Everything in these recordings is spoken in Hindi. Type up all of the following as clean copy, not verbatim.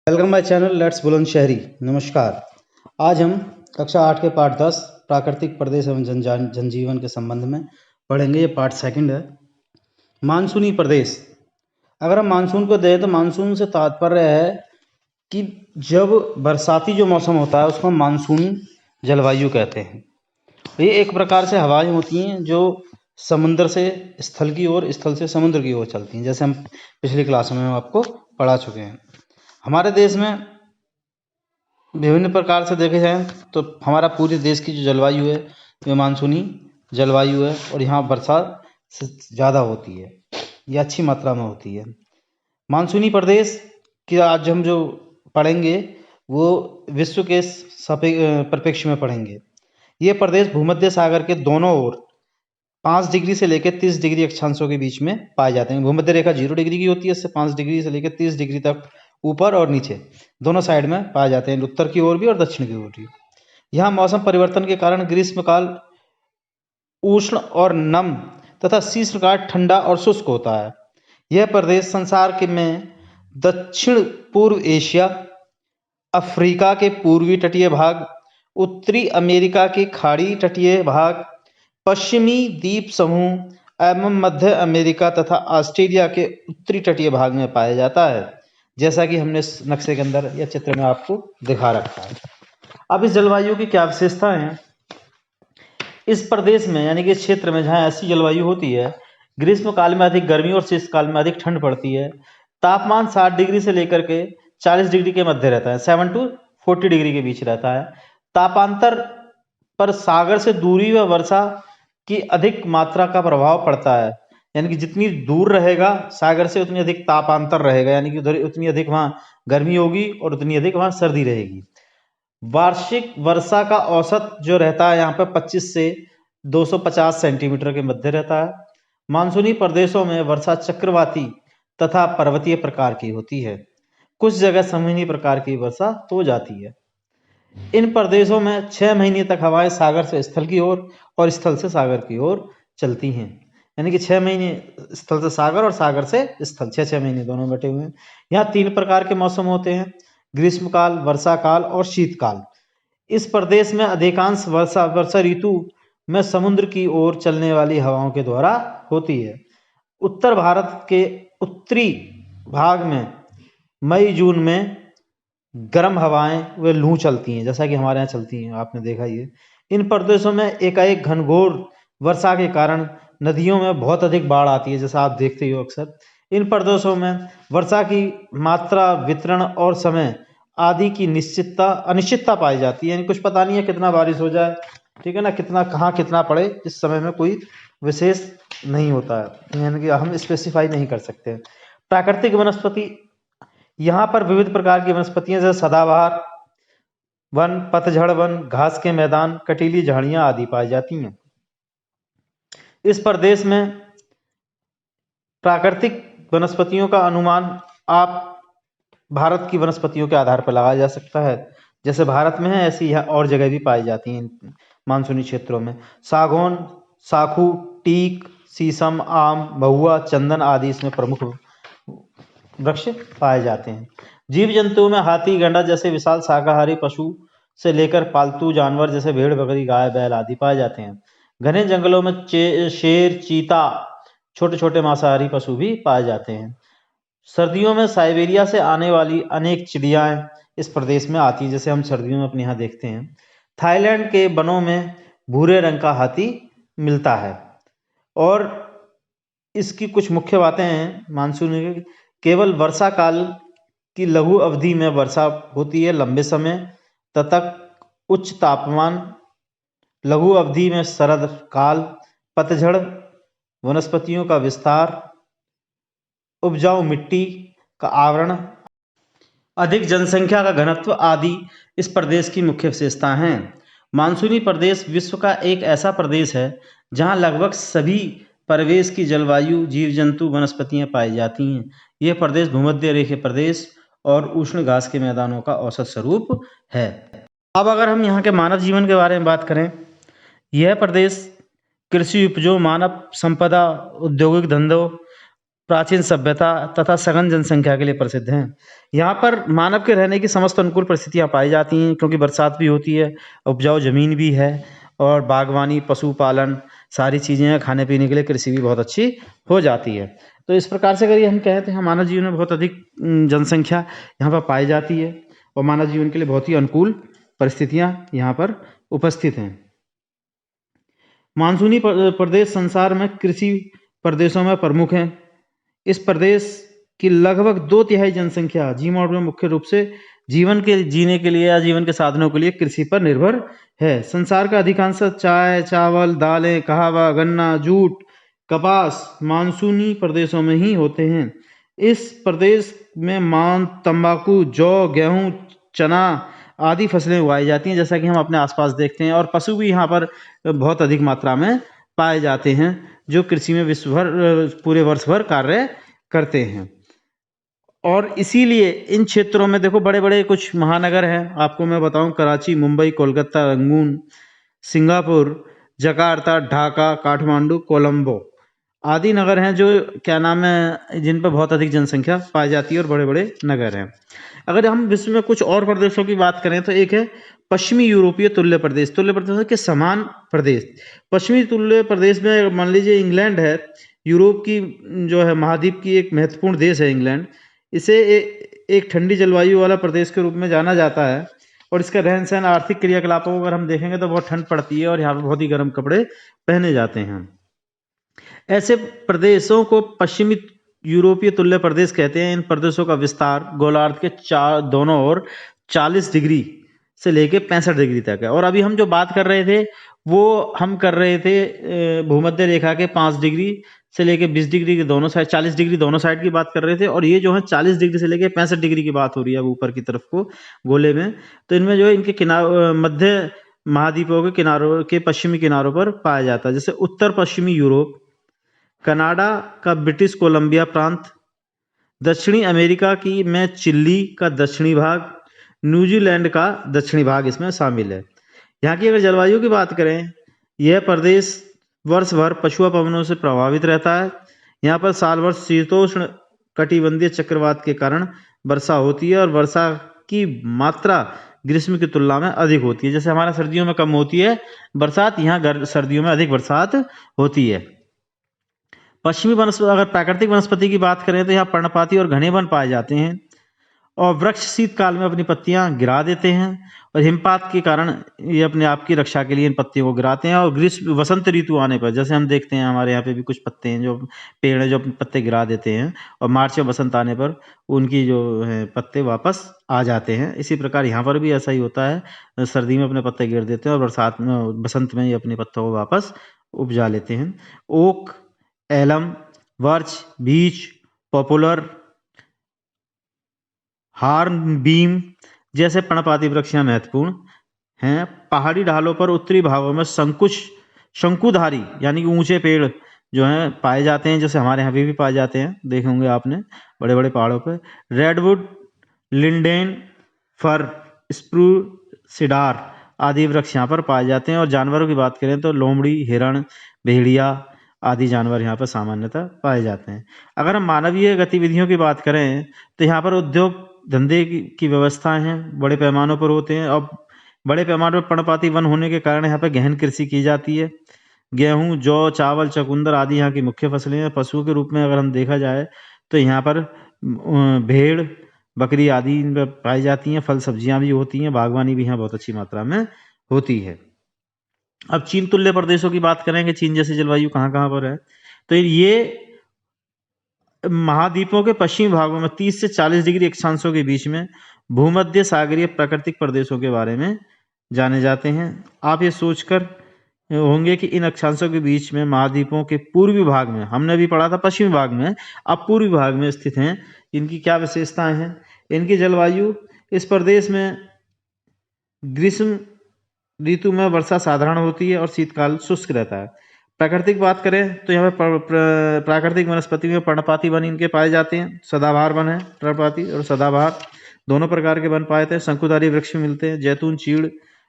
वेलकम माय चैनल लेट्स बुलंदशहरी। नमस्कार। आज हम कक्षा 8 के पाठ 10 प्राकृतिक प्रदेश एवं जनजीवन के संबंध में पढ़ेंगे। ये पाठ सेकंड है। मानसूनी प्रदेश। अगर हम मानसून को दें तो मानसून से तात्पर्य है कि जब बरसाती जो मौसम होता है उसको हम मानसूनी जलवायु कहते हैं। ये एक प्रकार से हवाएं होती हैं जो समुद्र से स्थल की ओर, स्थल से समुद्र की ओर चलती हैं, जैसे हम पिछली क्लास में आपको पढ़ा चुके हैं। हमारे देश में विभिन्न प्रकार से देखे जाएँ तो हमारा पूरे देश की जो जलवायु है वो मानसूनी जलवायु है और यहाँ बरसात ज़्यादा होती है या अच्छी मात्रा में होती है। मानसूनी प्रदेश की आज हम जो पढ़ेंगे वो विश्व के परिप्रेक्ष्य में पढ़ेंगे। ये प्रदेश भूमध्य सागर के दोनों ओर 5 डिग्री से लेकर 30 डिग्री अक्षांशों के बीच में पाए जाते हैं। भूमध्य रेखा 0 डिग्री की होती है, इससे 5 डिग्री से लेकर 30 डिग्री तक ऊपर और नीचे दोनों साइड में पाए जाते हैं, उत्तर की ओर भी और दक्षिण की ओर भी। यहाँ मौसम परिवर्तन के कारण ग्रीष्मकाल उष्ण और नम तथा शीतकाल ठंडा और शुष्क होता है। यह प्रदेश संसार के में दक्षिण पूर्व एशिया, अफ्रीका के पूर्वी तटीय भाग, उत्तरी अमेरिका के खाड़ी तटीय भाग, पश्चिमी द्वीप समूह एवं मध्य अमेरिका तथा ऑस्ट्रेलिया के उत्तरी तटीय भाग में पाया जाता है, जैसा कि हमने नक्शे के अंदर या चित्र में आपको दिखा रखा है। अब इस जलवायु की क्या विशेषताएं हैं? इस प्रदेश में यानी कि इस क्षेत्र में जहाँ ऐसी जलवायु होती है, ग्रीष्म काल में अधिक गर्मी और शीतकाल में अधिक ठंड पड़ती है। तापमान 60 डिग्री से लेकर के 40 डिग्री के मध्य रहता है, 7 to 40 डिग्री के बीच रहता है। तापांतर पर सागर से दूरी व वर्षा की अधिक मात्रा का प्रभाव पड़ता है, यानी कि जितनी दूर रहेगा सागर से उतनी अधिक तापांतर रहेगा, यानी कि उधर उतनी अधिक वहाँ गर्मी होगी और उतनी अधिक वहाँ सर्दी रहेगी। वार्षिक वर्षा का औसत जो रहता है यहाँ पर 25 से 250 सेंटीमीटर के मध्य रहता है। मानसूनी प्रदेशों में वर्षा चक्रवाती तथा पर्वतीय प्रकार की होती है। कुछ जगह संवहनीय प्रकार की वर्षा हो जाती है। इन प्रदेशों में 6 महीने तक हवाएं सागर से स्थल की ओर और स्थल से सागर की ओर चलती हैं, यानी कि 6 महीने स्थल से सागर और सागर से स्थल, 6 महीने दोनों बैठे हुए हैं। यहाँ 3 प्रकार के मौसम होते हैं, ग्रीष्मकाल, वर्षा काल और शीतकाल। इस प्रदेश में अधिकांश वर्षा ऋतु में समुद्र की ओर चलने वाली हवाओं के द्वारा होती है। उत्तर भारत के उत्तरी भाग में मई जून में गर्म हवाएं व लू चलती हैं, जैसा कि हमारे यहाँ चलती हैं, आपने देखा ही है। इन प्रदेशों में एकाएक घनघोर वर्षा के कारण नदियों में बहुत अधिक बाढ़ आती है, जैसा आप देखते ही हो अक्सर। इन प्रदेशों में वर्षा की मात्रा, वितरण और समय आदि की अनिश्चितता पाई जाती है, यानी कुछ पता नहीं है कितना बारिश हो जाए, ठीक है ना, कितना कहाँ कितना पड़े, इस समय में कोई विशेष नहीं होता है, यानी कि हम स्पेसिफाई नहीं कर सकते। प्राकृतिक वनस्पति, यहाँ पर विविध प्रकार की वनस्पतियां जैसे सदाबहार वन, पतझड़ वन, घास के मैदान, कटीली झाड़ियां आदि पाई जाती हैं। इस प्रदेश में प्राकृतिक वनस्पतियों का अनुमान आप भारत की वनस्पतियों के आधार पर लगाया जा सकता है। जैसे भारत में है ऐसी यहाँ और जगह भी पाई जाती हैं मानसूनी क्षेत्रों में। सागौन, साखू, टीक, शीशम, आम, महुआ, चंदन आदि इसमें प्रमुख वृक्ष पाए जाते हैं। जीव जंतुओं में हाथी, गंडा जैसे विशाल शाकाहारी पशु से लेकर पालतू जानवर जैसे भेड़, बकरी, गाय, बैल आदि पाए जाते हैं। घने जंगलों में शेर, चीता, छोटे छोटे मांसाहारी पशु भी पाए जाते हैं। सर्दियों में साइबेरिया से आने वाली अनेक चिड़ियाएं इस प्रदेश में आती हैं, जैसे हम सर्दियों में अपने यहाँ देखते हैं। थाईलैंड के वनों में भूरे रंग का हाथी मिलता है। और इसकी कुछ मुख्य बातें हैं मानसून की। केवल वर्षा काल की लघु अवधि में वर्षा होती है, लंबे समय तक उच्च तापमान, लघु अवधि में शरद काल, पतझड़, वनस्पतियों का विस्तार, उपजाऊ मिट्टी का आवरण, अधिक जनसंख्या का घनत्व आदि इस प्रदेश की मुख्य विशेषता हैं। मानसूनी प्रदेश विश्व का एक ऐसा प्रदेश है जहां लगभग सभी परिवेश की जलवायु, जीव जंतु, वनस्पतियां पाई जाती हैं। यह प्रदेश भूमध्य रेखीय प्रदेश और उष्ण घास के मैदानों का औसत स्वरूप है। अब अगर हम यहाँ के मानव जीवन के बारे में बात करें, यह प्रदेश कृषि उपजों, मानव संपदा, औद्योगिक धंधों प्राचीन सभ्यता तथा सघन जनसंख्या के लिए प्रसिद्ध हैं। यहाँ पर मानव के रहने की समस्त अनुकूल परिस्थितियाँ पाई जाती हैं, क्योंकि बरसात भी होती है, उपजाऊ जमीन भी है और बागवानी, पशुपालन, सारी चीज़ें हैं, खाने पीने के लिए कृषि भी बहुत अच्छी हो जाती है। तो इस प्रकार से अगर ये हम कहते हैं, मानव जीवन में बहुत अधिक जनसंख्या यहाँ पर पाई जाती है और मानव जीवन के लिए बहुत ही अनुकूल परिस्थितियाँ यहाँ पर उपस्थित हैं। मानसूनी प्रदेश संसार में कृषि प्रदेशों में प्रमुख हैं। इस प्रदेश की लगभग 2/3 जनसंख्या जीवाणु में मुख्य रूप से जीवन के जीने के लिए या जीवन के साधनों के लिए कृषि पर निर्भर है। संसार का अधिकांश चाय, चावल, दालें, कहवा, गन्ना, जूट, कपास मानसूनी प्रदेशों में ही होते हैं। इस प्रदेश में मान, तंबाकू, जौ, गेहूं, चना आदि फसलें उगाई जाती हैं, जैसा कि हम अपने आसपास देखते हैं। और पशु भी यहाँ पर बहुत अधिक मात्रा में पाए जाते हैं, जो कृषि में विश्व भर पूरे वर्ष भर कार्य करते हैं। और इसीलिए इन क्षेत्रों में देखो बड़े बड़े कुछ महानगर हैं, आपको मैं बताऊं, Karachi, Mumbai, Kolkata, Rangoon, Singapore, Jakarta, Dhaka, Kathmandu, Colombo आदि नगर हैं, जो क्या नाम है, जिन पर बहुत अधिक जनसंख्या पाई जाती है और बड़े बड़े नगर हैं। अगर हम विश्व में कुछ और प्रदेशों की बात करें तो एक है पश्चिमी यूरोपीय तुल्य प्रदेश के समान प्रदेश। पश्चिमी तुल्य प्रदेश में मान लीजिए इंग्लैंड है, यूरोप की जो है महाद्वीप की एक महत्वपूर्ण देश है इंग्लैंड। इसे एक ठंडी जलवायु वाला प्रदेश के रूप में जाना जाता है और इसका रहन सहन, आर्थिक क्रियाकलापों को अगर हम देखेंगे तो बहुत ठंड पड़ती है और यहाँ पर बहुत ही गर्म कपड़े पहने जाते हैं। ऐसे प्रदेशों को पश्चिमी यूरोपीय तुल्य प्रदेश कहते हैं। इन प्रदेशों का विस्तार गोलार्ध के दोनों ओर 40 डिग्री से लेके 65 डिग्री तक है। और अभी हम जो बात कर रहे थे वो हम कर रहे थे भूमध्य रेखा के 5 डिग्री से लेके 20 डिग्री के दोनों साइड, 40 डिग्री दोनों साइड की बात कर रहे थे। और ये जो है 40 डिग्री से लेके 65 डिग्री की बात हो रही है अब ऊपर की तरफ को गोले में। तो इनमें जो है इनके किनार मध्य महाद्वीपों के किनारों के पश्चिमी किनारों पर पाया जाता है, जैसे उत्तर पश्चिमी यूरोप, कनाडा का ब्रिटिश कोलंबिया प्रांत, दक्षिणी अमेरिका की में चिली का दक्षिणी भाग, न्यूजीलैंड का दक्षिणी भाग इसमें शामिल है। यहाँ की अगर जलवायु की बात करें, यह प्रदेश वर्ष भर पछुआ पवनों से प्रभावित रहता है। यहाँ पर साल भर शीतोष्ण कटिबंधीय चक्रवात के कारण वर्षा होती है और वर्षा की मात्रा ग्रीष्म की तुलना में अधिक होती है। जैसे हमारा सर्दियों में कम होती है बरसात, यहाँ सर्दियों में अधिक बरसात होती है। पश्चिमी वनस्पति, अगर प्राकृतिक वनस्पति की बात करें तो यहाँ पर्णपाती और घने वन पाए जाते हैं और वृक्ष शीतकाल में अपनी पत्तियां गिरा देते हैं और हिमपात के कारण ये अपने आप की रक्षा के लिए इन पत्तियों को गिराते हैं। और ग्रीष्म वसंत ऋतु आने पर जैसे हम देखते हैं हमारे यहाँ पे भी कुछ पत्ते हैं, जो पेड़ हैं जो अपने पत्ते गिरा देते हैं और मार्च में वसंत आने पर उनकी जो है पत्ते वापस आ जाते हैं। इसी प्रकार यहाँ पर भी ऐसा ही होता है, सर्दी में अपने पत्ते गिर देते हैं और बरसात में, बसंत में ये अपने पत्तों को वापस उपजा लेते हैं। ओक, एलम, वर्च, बीच, पॉपुलर, हार्नबीम जैसे पर्णपाती वृक्ष यहाँ महत्वपूर्ण हैं। पहाड़ी ढालों पर उत्तरी भागों में शंकुधारी यानी कि ऊंचे पेड़ जो हैं पाए जाते हैं, जैसे हमारे यहाँ भी पाए जाते हैं, देखे होंगे आपने बड़े बड़े पहाड़ों पर। रेडवुड, लिंडेन, फर, स्प्रूस, सिडार आदि वृक्ष यहाँ पर पाए जाते हैं। और जानवरों की बात करें तो लोमड़ी, हिरण, भेड़िया आदि जानवर यहाँ पर सामान्यतः पाए जाते हैं। अगर हम मानवीय गतिविधियों की बात करें तो यहाँ पर उद्योग धंधे की व्यवस्थाएं हैं, बड़े पैमानों पर होते हैं। अब बड़े पैमाने पर पर्णपाती वन होने के कारण यहाँ पर गहन कृषि की जाती है। गेहूं, जौ, चावल, चकुंदर आदि यहाँ की मुख्य फसलें हैं। पशुओं के रूप में अगर हम देखा जाए तो यहाँ पर भेड़, बकरी आदि इन पर पाई जाती हैं। फल सब्जियां भी होती हैं, बागवानी भी यहाँ बहुत अच्छी मात्रा में होती है। अब चीन तुल्य प्रदेशों की बात करेंगे, चीन जैसी जलवायु कहाँ कहाँ पर है, तो ये महाद्वीपों के पश्चिमी भागों में 30 से 40 डिग्री अक्षांशों के बीच में भूमध्य सागरीय प्राकृतिक प्रदेशों के बारे में जाने जाते हैं। आप ये सोचकर होंगे कि इन अक्षांशों के बीच में महाद्वीपों के पूर्वी भाग में, हमने भी पढ़ा था पश्चिमी भाग में, अब पूर्वी भाग में स्थित हैं। इनकी क्या विशेषताएं हैं? इनकी जलवायु, इस प्रदेश में ग्रीष्म ऋतु में वर्षा साधारण होती है और शीतकाल शुष्क रहता है। प्राकृतिक बात करें तो यहाँ पर प्राकृतिक वनस्पति में पर्णपाती वन इनके पाए जाते हैं। सदाबहार वन है, पर्णपाती और सदाबहार दोनों प्रकार के वन पाए जाते हैं। शंकुधारी वृक्ष मिलते हैं, जैतून, चीड़,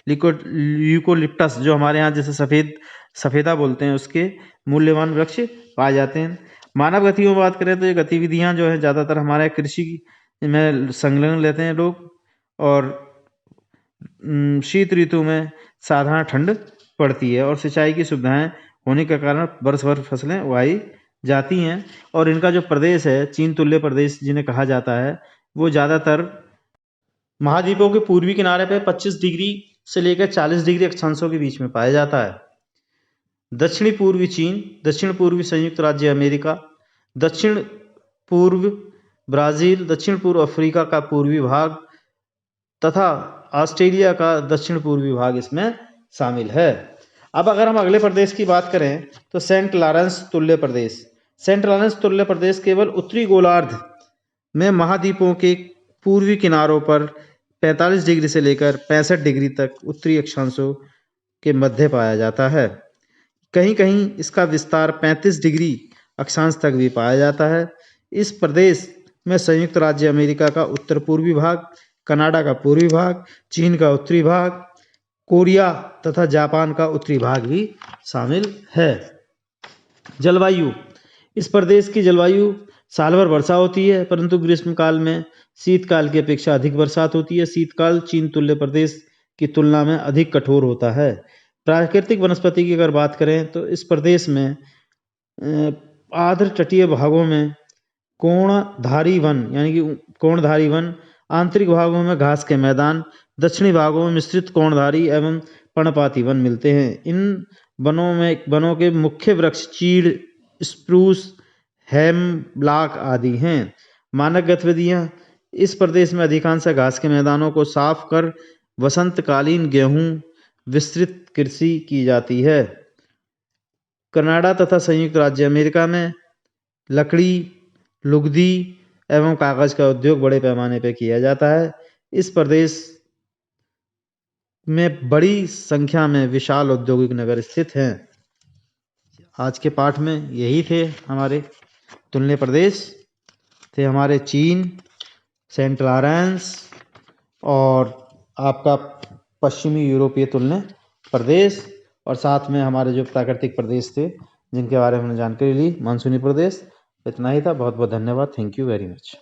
यूकोलिप्टस जो हमारे यहाँ जैसे सफेदा बोलते हैं उसके मूल्यवान वृक्ष पाए जाते हैं। मानव गतियों में बात करें तो ये गतिविधियां जो है ज़्यादातर हमारे कृषि में संलग्न लेते हैं लोग, और शीत ऋतु में साधारण ठंड पड़ती है और सिंचाई की सुविधाएं होने के कारण वर्ष भर फसलें उगाई जाती हैं। और इनका जो प्रदेश है, चीन तुल्य प्रदेश जिन्हें कहा जाता है, वो ज़्यादातर महाद्वीपों के पूर्वी किनारे पे 25 डिग्री से लेकर 40 डिग्री अक्षांशों के बीच में पाया जाता है। दक्षिणी पूर्वी चीन, दक्षिण पूर्वी संयुक्त राज्य अमेरिका, दक्षिण पूर्व ब्राज़ील, दक्षिण पूर्व अफ्रीका का पूर्वी भाग तथा ऑस्ट्रेलिया का दक्षिण पूर्वी भाग इसमें शामिल है। अब अगर हम अगले प्रदेश की बात करें तो सेंट लॉरेंस तुल्य प्रदेश। सेंट लॉरेंस तुल्य प्रदेश केवल उत्तरी गोलार्ध में महाद्वीपों के पूर्वी किनारों पर 45 डिग्री से लेकर 65 डिग्री तक उत्तरी अक्षांशों के मध्य पाया जाता है। कहीं कहीं इसका विस्तार 35 डिग्री अक्षांश तक भी पाया जाता है। इस प्रदेश में संयुक्त राज्य अमेरिका का उत्तर पूर्वी भाग, कनाडा का पूर्वी भाग, चीन का उत्तरी भाग, कोरिया तथा जापान का उत्तरी भाग भी शामिल है। जलवायु, इस प्रदेश की जलवायु साल भर वर्षा होती है, परंतु ग्रीष्मकाल में शीतकाल की अपेक्षा अधिक बरसात होती है। शीतकाल चीन तुल्य प्रदेश की तुलना में अधिक कठोर होता है। प्राकृतिक वनस्पति की अगर बात करें तो इस प्रदेश में आर्द्र तटीय भागों में कोणधारी वन यानी कि कोणधारी वन, आंतरिक भागों में घास के मैदान, दक्षिणी भागों में मिश्रित कोणधारी एवं पर्णपाती वन मिलते हैं। इन वनों के मुख्य वृक्ष चीड़, स्प्रूस, हेमलॉक आदि हैं। मानव गतिविधियां, इस प्रदेश में अधिकांश घास के मैदानों को साफ कर वसंतकालीन गेहूं विस्तृत कृषि की जाती है। कनाडा तथा संयुक्त राज्य अमेरिका में लकड़ी, लुगदी एवं कागज का उद्योग बड़े पैमाने पर किया जाता है। इस प्रदेश में बड़ी संख्या में विशाल औद्योगिक नगर स्थित हैं। आज के पाठ में यही थे हमारे तुलनीय प्रदेश, थे हमारे चीन, सेंट लॉरेंस और आपका पश्चिमी यूरोपीय तुलनीय प्रदेश, और साथ में हमारे जो प्राकृतिक प्रदेश थे जिनके बारे में हमने जानकारी ली, मानसूनी प्रदेश। इतना ही था। बहुत बहुत धन्यवाद। Thank you very much.